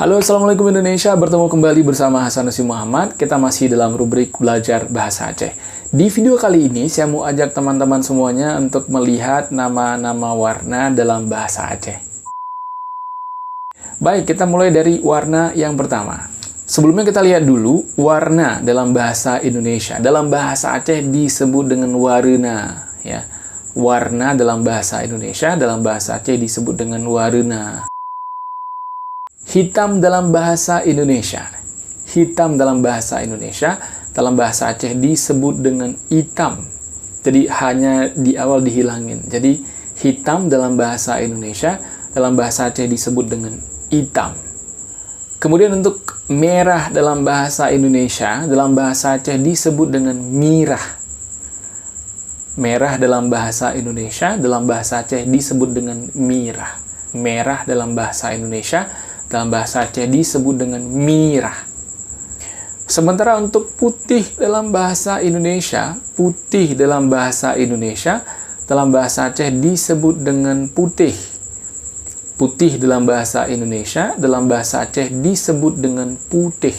Halo, Assalamualaikum Indonesia. Bertemu kembali bersama Hasanusi Muhammad. Kita masih dalam rubrik belajar bahasa Aceh. Di video kali ini, saya mau ajak teman-teman semuanya untuk melihat nama-nama warna dalam bahasa Aceh. Baik, kita mulai dari warna yang pertama. Sebelumnya kita lihat dulu warna dalam bahasa Indonesia. Dalam bahasa Aceh disebut dengan warna, ya. Warna dalam bahasa Indonesia, dalam bahasa Aceh disebut dengan warna. Hitam dalam bahasa Indonesia. Hitam dalam bahasa Indonesia, dalam bahasa Aceh disebut dengan hitam. Jadi hanya di awal dihilangin. Jadi hitam dalam bahasa Indonesia, dalam bahasa Aceh disebut dengan hitam. Kemudian untuk merah dalam bahasa Indonesia, dalam bahasa Aceh disebut dengan mirah. Merah dalam bahasa Indonesia, dalam bahasa Aceh disebut dengan mirah. Merah dalam bahasa Indonesia, dalam bahasa Aceh disebut dengan mirah. Sementara untuk putih dalam bahasa Indonesia, putih dalam bahasa Indonesia, dalam bahasa Aceh disebut dengan putih. Putih dalam bahasa Indonesia, dalam bahasa Aceh disebut dengan putih.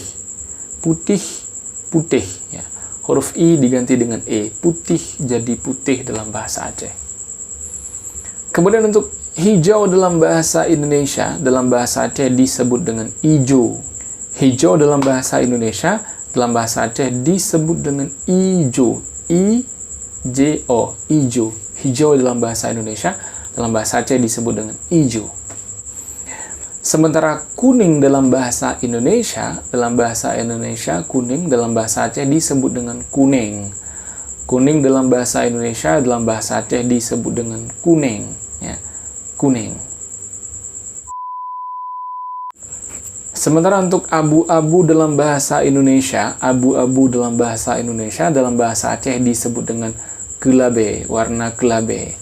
Putih, putih. Ya. Huruf I diganti dengan E. Putih jadi putih dalam bahasa Aceh. Kemudian untuk hijau dalam bahasa Indonesia, dalam bahasa Aceh disebut dengan ijo. Hijau dalam bahasa Indonesia, dalam bahasa Aceh disebut dengan ijo. I-J-O, ijo. Hijau dalam bahasa Indonesia, dalam bahasa Aceh disebut dengan ijo. Sementara kuning dalam bahasa Indonesia, kuning dalam bahasa Aceh disebut dengan kuning. Kuning dalam bahasa Indonesia, dalam bahasa Aceh disebut dengan kuning. Ya. Kuning. Sementara untuk abu-abu dalam bahasa Indonesia, abu-abu dalam bahasa Indonesia, dalam bahasa Aceh disebut dengan kelabe, warna kelabe.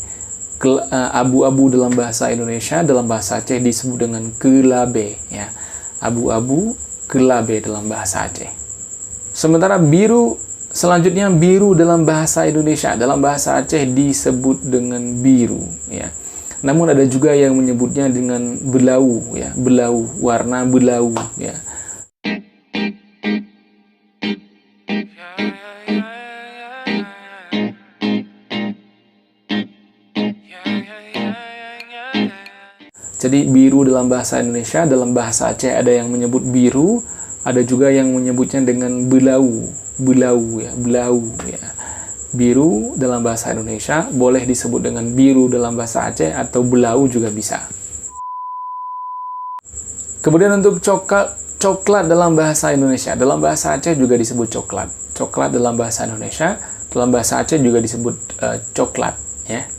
Abu-abu dalam bahasa Indonesia, dalam bahasa Aceh disebut dengan kelabe, ya. Abu-abu, kelabe dalam bahasa Aceh. Sementara biru, selanjutnya biru dalam bahasa Indonesia, dalam bahasa Aceh disebut dengan biru, ya. Namun ada juga yang menyebutnya dengan belau, ya, belau, warna belau, ya. Jadi biru dalam bahasa Indonesia, dalam bahasa Aceh ada yang menyebut biru, ada juga yang menyebutnya dengan belau, belau, ya, belau, ya. Biru dalam bahasa Indonesia boleh disebut dengan biru dalam bahasa Aceh atau belau juga bisa. Kemudian untuk coklat dalam bahasa Indonesia, dalam bahasa Aceh juga disebut coklat. Coklat dalam bahasa Indonesia, dalam bahasa Aceh juga disebut coklat, ya.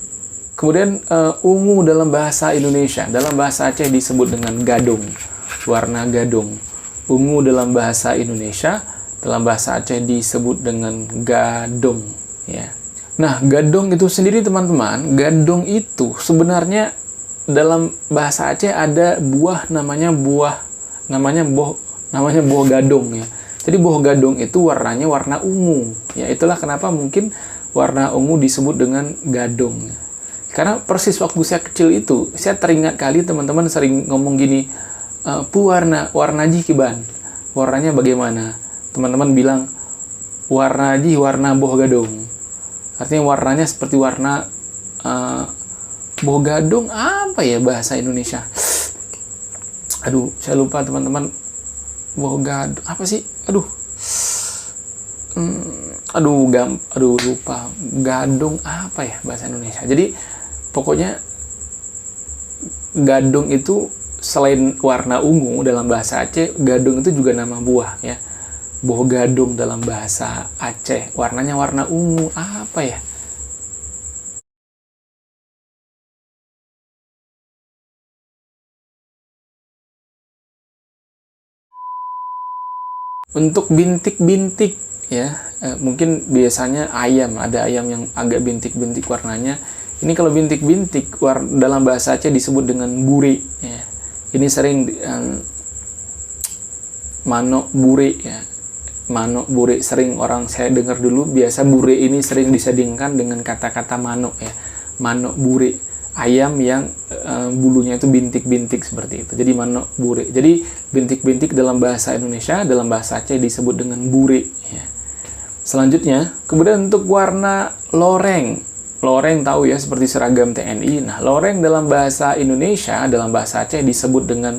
Kemudian ungu dalam bahasa Indonesia, dalam bahasa Aceh disebut dengan gadung, warna gadung. Ungu dalam bahasa Indonesia, dalam bahasa Aceh disebut dengan gadung. Ya. Nah, gadong itu sendiri teman-teman, gadong itu sebenarnya dalam bahasa Aceh ada buah namanya buah gadong, ya. Jadi buah gadong itu warnanya warna ungu. Ya, itulah kenapa mungkin warna ungu disebut dengan gadong. Karena persis waktu saya kecil itu, saya teringat kali teman-teman sering ngomong gini, warna jikiban. Warnanya bagaimana? Teman-teman bilang warna buah gadong. Artinya warnanya seperti warna buah gadung, apa ya bahasa Indonesia? Aduh, saya lupa teman-teman. Buah gadung, apa sih? Aduh, lupa. Gadung apa ya bahasa Indonesia? Jadi pokoknya gadung itu selain warna ungu dalam bahasa Aceh, gadung itu juga nama buah, ya. Buah gadung dalam bahasa Aceh, warnanya warna ungu, apa ya? Untuk bintik-bintik, ya, mungkin biasanya ayam, ada ayam yang agak bintik-bintik warnanya. Ini kalau bintik-bintik dalam bahasa Aceh disebut dengan buri, ya. Ini sering manok buri, ya. Manok buri sering orang saya dengar dulu, biasa buri ini sering disandingkan dengan kata-kata manok, ya. Manok buri. ayam yang bulunya itu bintik-bintik seperti itu. Jadi manuk bure. Jadi bintik-bintik dalam bahasa Indonesia, dalam bahasa Aceh disebut dengan bure. Ya. Selanjutnya, kemudian untuk warna loreng. Loreng tahu ya, seperti seragam TNI. Nah, loreng dalam bahasa Indonesia, dalam bahasa Aceh disebut dengan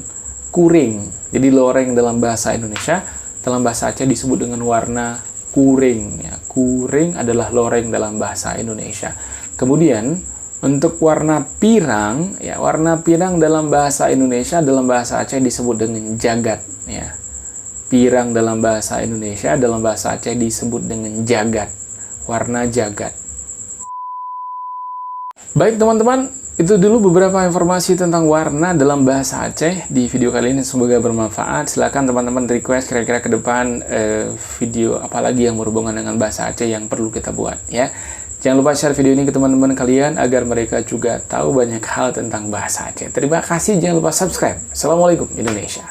kuring. Jadi loreng dalam bahasa Indonesia, dalam bahasa Aceh disebut dengan warna kuring. Ya, kuring adalah loreng dalam bahasa Indonesia. Kemudian untuk warna pirang, ya warna pirang dalam bahasa Indonesia, dalam bahasa Aceh disebut dengan jagat. Ya, pirang dalam bahasa Indonesia, dalam bahasa Aceh disebut dengan jagat. Warna jagat. Baik teman-teman, itu dulu beberapa informasi tentang warna dalam bahasa Aceh di video kali ini. Semoga bermanfaat. Silakan teman-teman request kira-kira ke depan video apalagi yang berhubungan dengan bahasa Aceh yang perlu kita buat ya. Jangan lupa share video ini ke teman-teman kalian agar mereka juga tahu banyak hal tentang bahasa Aceh. Terima kasih, jangan lupa subscribe. Assalamualaikum Indonesia.